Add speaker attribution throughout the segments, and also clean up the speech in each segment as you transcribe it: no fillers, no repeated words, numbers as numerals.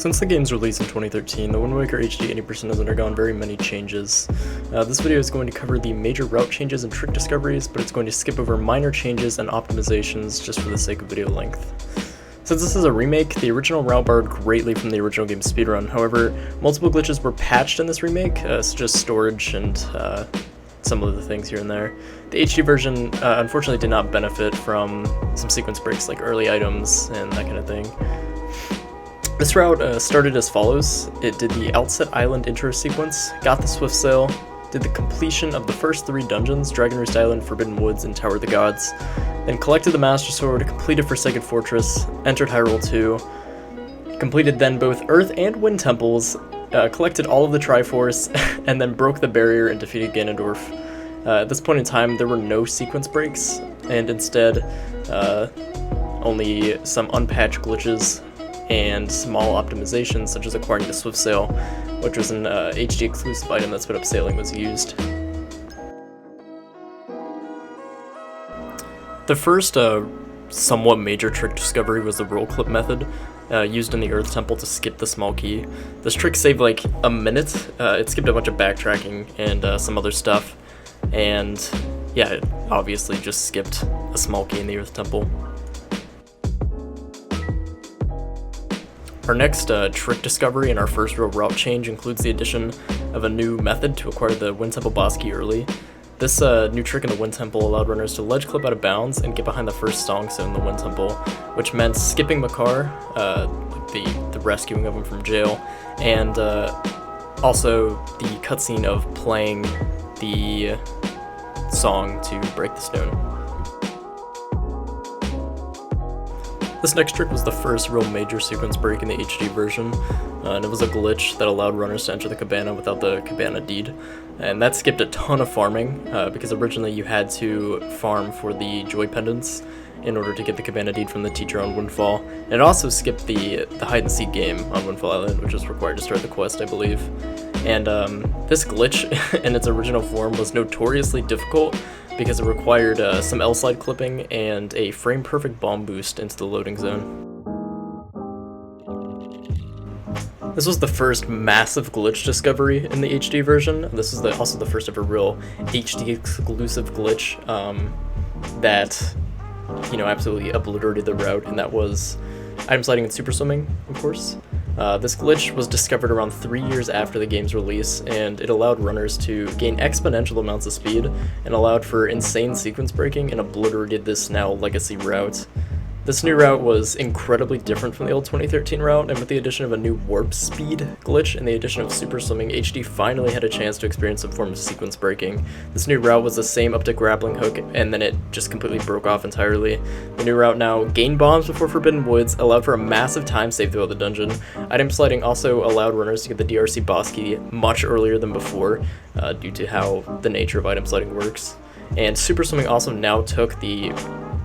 Speaker 1: Since the game's release in 2013, the Wind Waker HD 80% has undergone very many changes. This video is going to cover the major route changes and trick discoveries, but it's going to skip over minor changes and optimizations just for the sake of video length. Since this is a remake, the original route borrowed greatly from the original game Speedrun. However, multiple glitches were patched in this remake, such as storage and some of the things here and there. The HD version unfortunately did not benefit from some sequence breaks like early items and that kind of thing. This route started as follows. It did the Outset Island intro sequence, got the Swift Sail, did the completion of the first 3 dungeons, Dragon Roost Island, Forbidden Woods, and Tower of the Gods, then collected the Master Sword, completed Forsaken Fortress, entered Hyrule 2, completed then both Earth and Wind Temples, collected all of the Triforce, and then broke the barrier and defeated Ganondorf. At this point in time, there were no sequence breaks, and instead, only some unpatched glitches and small optimizations, such as acquiring the Swift Sail, which was an HD exclusive item that sped up sailing, was used. The first somewhat major trick discovery was the roll clip method, used in the Earth Temple to skip the small key. This trick saved like a minute. It skipped a bunch of backtracking and some other stuff, and yeah, it obviously just skipped a small key in the Earth Temple. Our next trick discovery and our first real route change includes the addition of a new method to acquire the Wind Temple boss key early. This new trick in the Wind Temple allowed runners to ledge clip out of bounds and get behind the first Song Stone in the Wind Temple, which meant skipping Makar, the rescuing of him from jail, and also the cutscene of playing the song to break the stone. This next trick was the first real major sequence break in the HD version, and it was a glitch that allowed runners to enter the cabana without the cabana deed, and that skipped a ton of farming, because originally you had to farm for the joy pendants in order to get the cabana deed from the teacher on Windfall. And it also skipped the hide and seek game on Windfall Island, which was required to start the quest, I believe. And this glitch in its original form was notoriously difficult because it required some L-slide clipping and a frame-perfect bomb boost into the loading zone. This was the first massive glitch discovery in the HD version. This is also the first ever real HD exclusive glitch that, absolutely obliterated the route, and that was item sliding and super swimming, of course. This glitch was discovered around 3 years after the game's release, and it allowed runners to gain exponential amounts of speed and allowed for insane sequence breaking and obliterated this now legacy route. This new route was incredibly different from the old 2013 route, and with the addition of a new warp speed glitch and the addition of super swimming, HD finally had a chance to experience some form of sequence breaking. This new route was the same up to grappling hook, and then it just completely broke off entirely. The new route now gained bombs before Forbidden Woods, allowed for a massive time save throughout the dungeon. Item sliding also allowed runners to get the DRC boss key much earlier than before, due to how the nature of item sliding works. And super swimming also now took the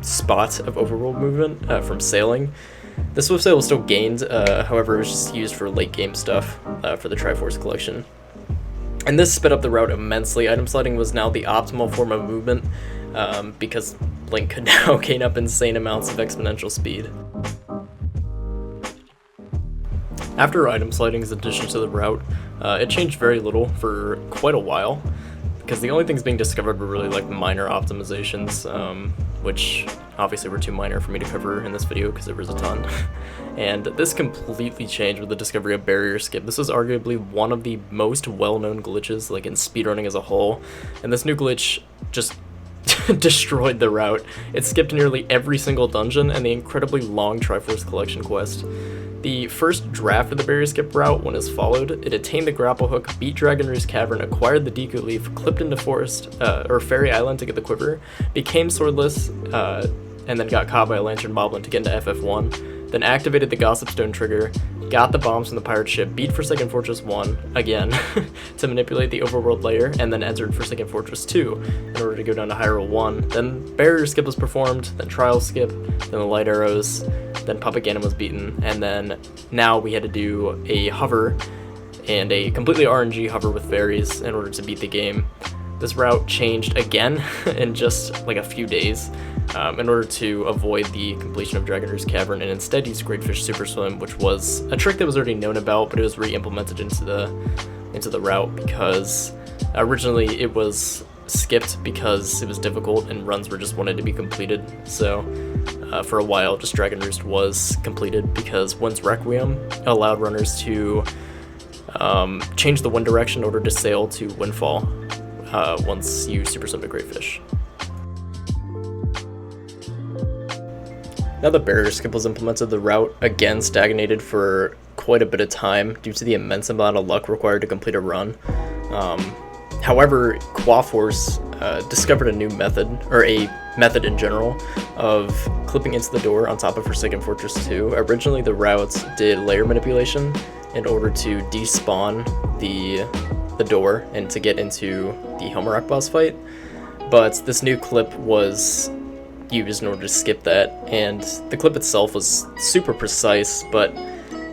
Speaker 1: spot of overworld movement from sailing. The Swift Sail was still gained, however it was just used for late game stuff for the Triforce collection. And this sped up the route immensely. Item sliding was now the optimal form of movement because Link could now gain up insane amounts of exponential speed. After item sliding's addition to the route, it changed very little for quite a while, because the only things being discovered were really like minor optimizations, which obviously were too minor for me to cover in this video because there was a ton. And this completely changed with the discovery of barrier skip. This is arguably one of the most well-known glitches like in speedrunning as a whole, and this new glitch just destroyed the route. It skipped nearly every single dungeon and the incredibly long Triforce collection quest. The first draft of the barrier skip route went as followed. It attained the grapple hook, beat Dragon Roost Cavern, acquired the Deku Leaf, clipped into Fairy Island to get the quiver, became swordless, and then got caught by a Lantern Moblin to get into FF1, then activated the Gossip Stone trigger, got the bombs from the pirate ship, beat Forsaken Fortress 1 again to manipulate the overworld layer, and then entered Forsaken Fortress 2 in order to go down to Hyrule 1. Then barrier skip was performed, then trial skip, then the light arrows, then Puppet Ganon was beaten, and then now we had to do a hover and a completely RNG hover with fairies in order to beat the game. This route changed again in just like a few days in order to avoid the completion of Dragon Roost Cavern and instead use Great Fish Super Swim, which was a trick that was already known about, but it was re-implemented into the route because originally it was skipped because it was difficult and runs were just wanted to be completed. So for a while, just Dragon Roost was completed because Wind's Requiem allowed runners to change the wind direction in order to sail to Windfall once you super swim to Great Fish. Now that barrier skip was implemented, the route again stagnated for quite a bit of time due to the immense amount of luck required to complete a run. However, Quaforce discovered a new method, or a method in general, of clipping into the door on top of Forsaken Fortress 2. Originally, the routes did layer manipulation in order to despawn the door and to get into the Helmarock boss fight, but this new clip was used in order to skip that, and the clip itself was super precise, but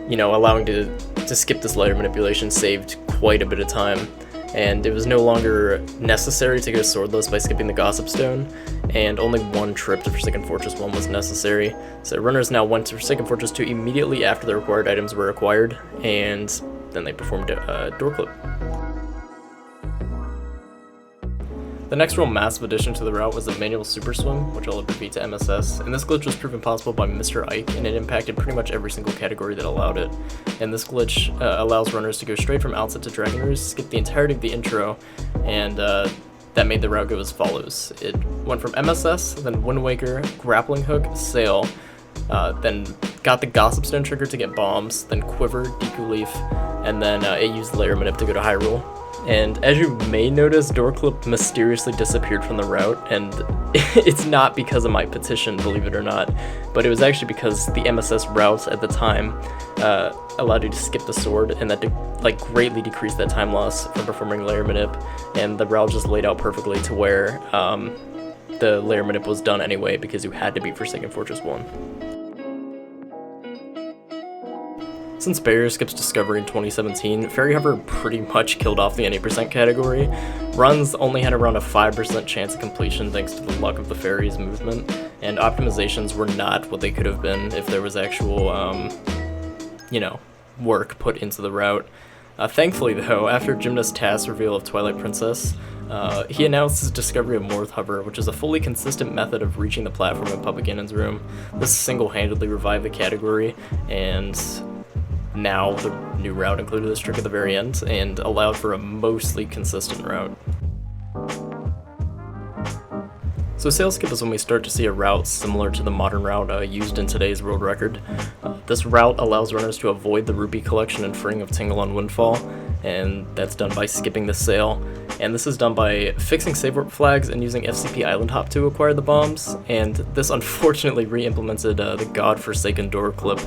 Speaker 1: allowing to skip this layer manipulation saved quite a bit of time, and it was no longer necessary to go swordless by skipping the Gossip Stone, and only one trip to Forsaken Fortress 1 was necessary. So runners now went to Forsaken Fortress 2 immediately after the required items were acquired, and then they performed a door clip. The next real massive addition to the route was the manual super swim, which I'll abbreviate to MSS, and this glitch was proven possible by Mr. Ike, and it impacted pretty much every single category that allowed it. And this glitch allows runners to go straight from outset to Dragon Roost, skip the entirety of the intro, and that made the route go as follows. It went from MSS, then Wind Waker, Grappling Hook, Sail, then got the Gossip Stone trigger to get bombs, then Quiver, Deku Leaf, and then it used Layer Manip to go to Hyrule. And as you may notice, door clip mysteriously disappeared from the route, and it's not because of my petition, believe it or not, but it was actually because the MSS routes at the time allowed you to skip the sword, and that greatly decreased that time loss from performing layer manip, and the route just laid out perfectly to where the layer manip was done anyway because you had to beat Forsaken Fortress 1. Since Barrier Skip's discovery in 2017, Fairy Hover pretty much killed off the any % category. Runs only had around a 5% chance of completion thanks to the luck of the fairy's movement, and optimizations were not what they could have been if there was actual, work put into the route. Thankfully though, after Gymnast Task's reveal of Twilight Princess, he announced his discovery of Morth Hover, which is a fully consistent method of reaching the platform in Puppet Ganon's room. This single-handedly revived the category, and now the new route included this trick at the very end and allowed for a mostly consistent route. So Sail Skip is when we start to see a route similar to the modern route used in today's world record. This route allows runners to avoid the rupee collection and freeing of Tingle on Windfall, and that's done by skipping the sail. And this is done by fixing save warp flags and using FCP Island Hop to acquire the bombs, and this unfortunately re-implemented the God-forsaken door clip.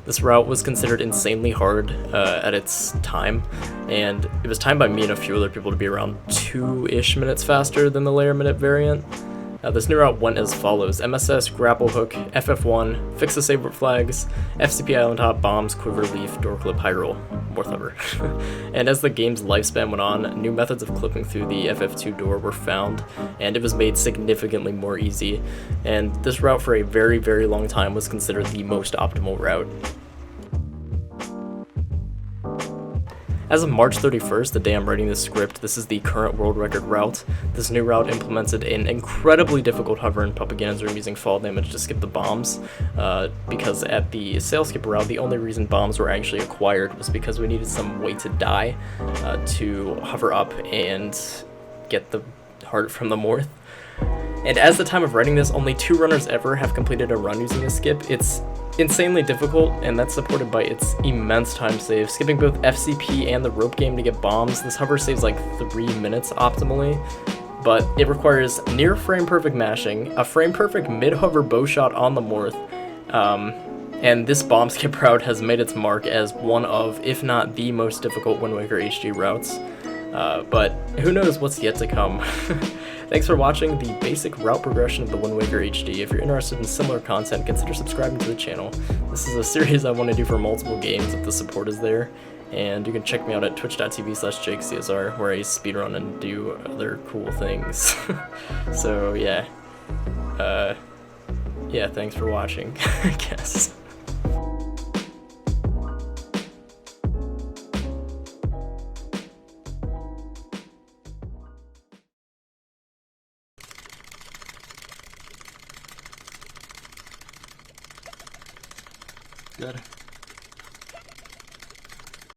Speaker 1: This route was considered insanely hard at its time, and it was timed by me and a few other people to be around 2-ish minutes faster than the layer minute variant. This new route went as follows: MSS, Grapple Hook, FF1, Fix the Save Warp Flags, FCP Island Hop, Bombs, Quiver Leaf, Door Clip, Hyrule, Morth Hover. And as the game's lifespan went on, new methods of clipping through the FF2 door were found, and it was made significantly more easy. And this route for a very, very long time was considered the most optimal route. As of March 31st, the day I'm writing this script, this is the current world record route. This new route implemented an incredibly difficult hover in Puppet Ganon's room using fall damage to skip the bombs, because at the Sail Skip route, the only reason bombs were actually acquired was because we needed some way to die to hover up and get the heart from the Morth. And as the time of writing this, only 2 runners ever have completed a run using this skip. It's insanely difficult, and that's supported by its immense time save. Skipping both FCP and the rope game to get bombs, this hover saves like 3 minutes optimally, but it requires near frame perfect mashing, a frame perfect mid hover bow shot on the Morth, and this bomb skip route has made its mark as one of, if not the most difficult Wind Waker HD routes. But who knows what's yet to come. Thanks for watching the basic route progression of the Wind Waker HD. If you're interested in similar content, consider subscribing to the channel. This is a series I want to do for multiple games if the support is there, And you can check me out at twitch.tv/JakeZSR, where I speedrun and do other cool things. So yeah. Yeah, thanks for watching, I guess. Good.